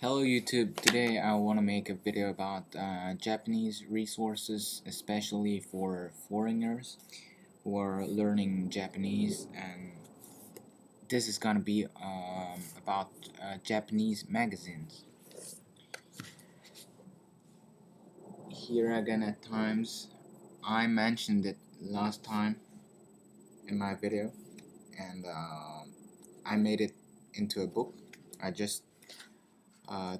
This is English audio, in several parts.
Hello YouTube, today I want to make a video about Japanese resources, especially for foreigners who are learning Japanese, and this is gonna be about Japanese magazines. Hiragana Times, I mentioned it last time in my video, and I made it into a book. I just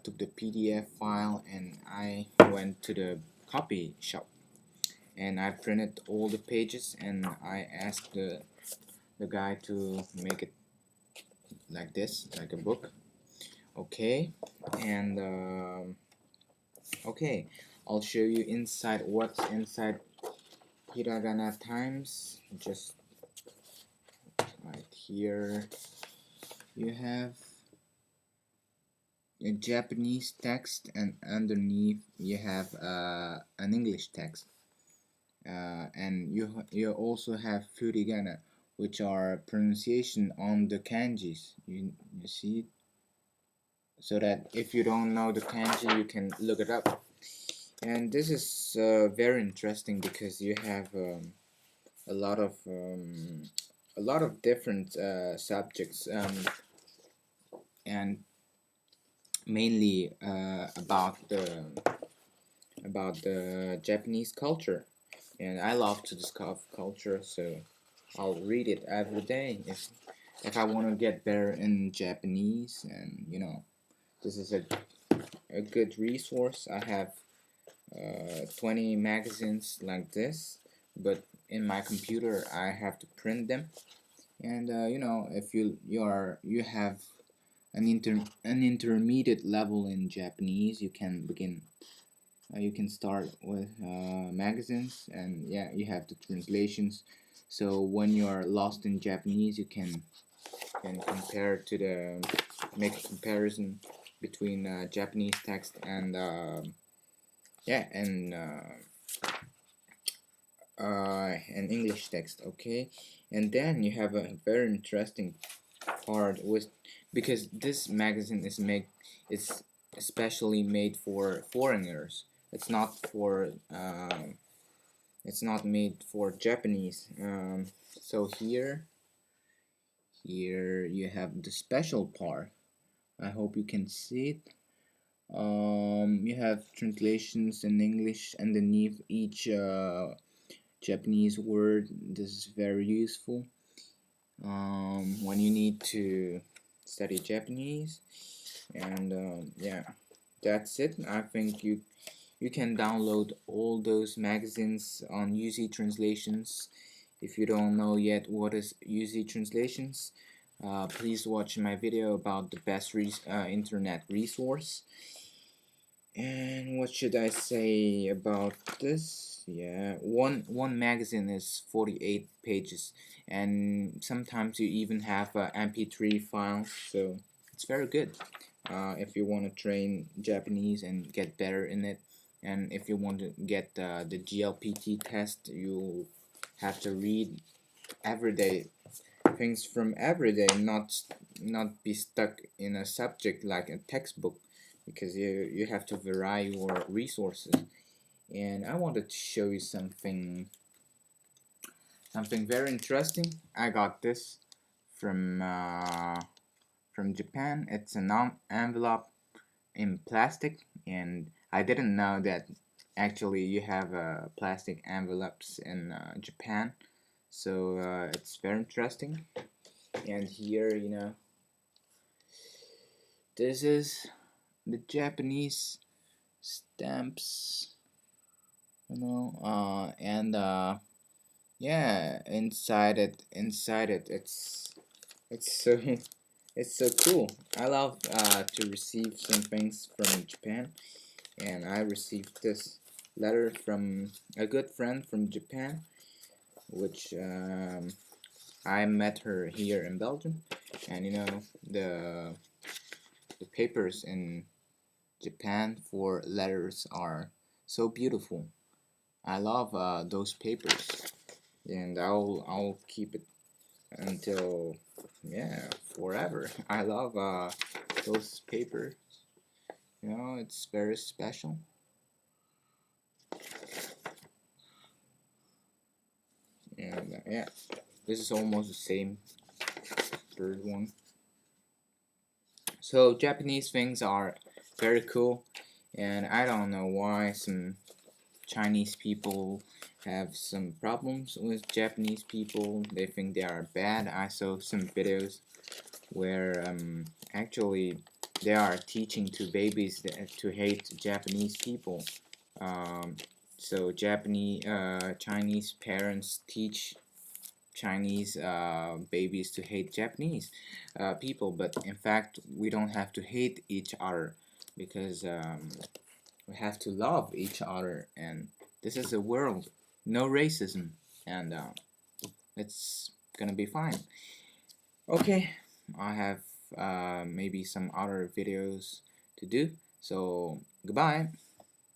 took the PDF file and I went to the copy shop and I printed all the pages and I asked the guy to make it like this, like a book. Okay, and okay, I'll show you inside what's inside Hiragana Times. Just right here you have a Japanese text and underneath you have an English text. And you also have furigana, which are pronunciation on the kanjis. You see it? So that if you don't know the kanji, you can look it up. And this is very interesting because you have a lot of different subjects, and mainly about the Japanese culture. And I love to discover culture, so I'll read it every day if I want to get better in Japanese. And this is a good resource. I have 20 magazines like this, but in my computer I have to print them. And if you have an intermediate level in Japanese, you can begin. You can start with magazines, and yeah, you have the translations. So when you are lost in Japanese, you can compare to the make a comparison between Japanese text and yeah and English text. Okay, and then you have a very interesting part with, because this magazine is especially made for foreigners. It's not for it's not made for Japanese. So here you have the special part. I hope you can see it. You have translations in English underneath each Japanese word. This is very useful when you need to study Japanese. And yeah, that's it. I think you can download all those magazines on UZ Translations. If you don't know yet what is UZ Translations, please watch my video about the best internet resource. And what should I say about this? Yeah, one magazine is 48 pages, and sometimes you even have MP3 files, so it's very good if you want to train Japanese and get better in it. And if you want to get the GLPT test, you have to read every day things from every day, not be stuck in a subject like a textbook, because you have to vary your resources. And I wanted to show you something very interesting. I got this from Japan. It's an envelope in plastic, and I didn't know that actually you have plastic envelopes in Japan. So it's very interesting. And here, this is the Japanese stamps, and yeah, inside it, it's so it's so cool. I love to receive some things from Japan, and I received this letter from a good friend from Japan, which I met her here in Belgium. And the papers in Japan for letters are so beautiful. I love those papers, and I'll keep it until, yeah, forever. I love those papers. You know, it's very special. And yeah, this is almost the same third one. So Japanese things are very cool, and I don't know why some Chinese people have some problems with Japanese people. They think they are bad. I saw some videos where actually they are teaching to babies to hate Japanese people. Um, so Chinese parents teach Chinese babies to hate Japanese people, but in fact we don't have to hate each other because we have to love each other, and this is a world, no racism, and it's gonna be fine. Okay, I have maybe some other videos to do, so goodbye.